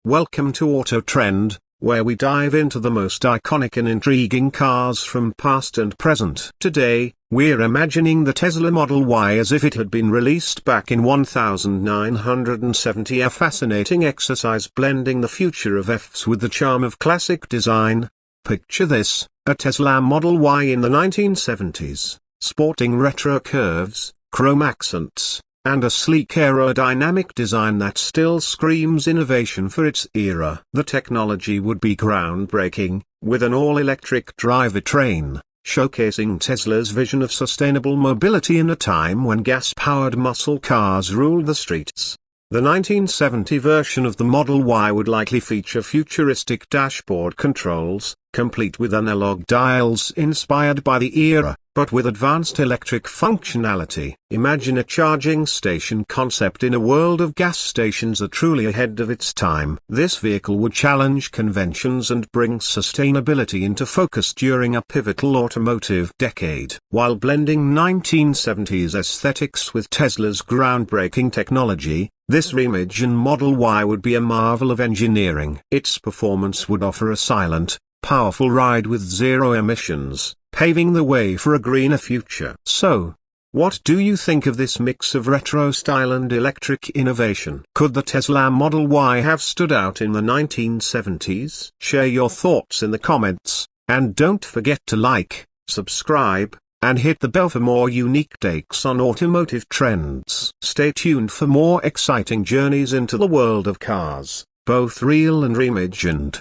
Welcome to Auto Trend, where we dive into the most iconic and intriguing cars from past and present. Today, we're imagining the Tesla Model Y as if it had been released back in 1970, a fascinating exercise blending the future of EVs with the charm of classic design. Picture this, a Tesla Model Y in the 1970s, sporting retro curves, chrome accents, and a sleek aerodynamic design that still screams innovation for its era. The technology would be groundbreaking, with an all-electric drivetrain, showcasing Tesla's vision of sustainable mobility in a time when gas-powered muscle cars ruled the streets. The 1970 version of the Model Y would likely feature futuristic dashboard controls, complete with analog dials inspired by the era, but with advanced electric functionality. Imagine a charging station concept in a world of gas stations truly ahead of its time. This vehicle would challenge conventions and bring sustainability into focus during a pivotal automotive decade. While blending 1970s aesthetics with Tesla's groundbreaking technology, this reimagine Model Y would be a marvel of engineering. Its performance would offer a silent, powerful ride with zero emissions, paving the way for a greener future. So, what do you think of this mix of retro style and electric innovation? Could the Tesla Model Y have stood out in the 1970s? Share your thoughts in the comments, and don't forget to like, subscribe, and hit the bell for more unique takes on automotive trends. Stay tuned for more exciting journeys into the world of cars, both real and reimagined.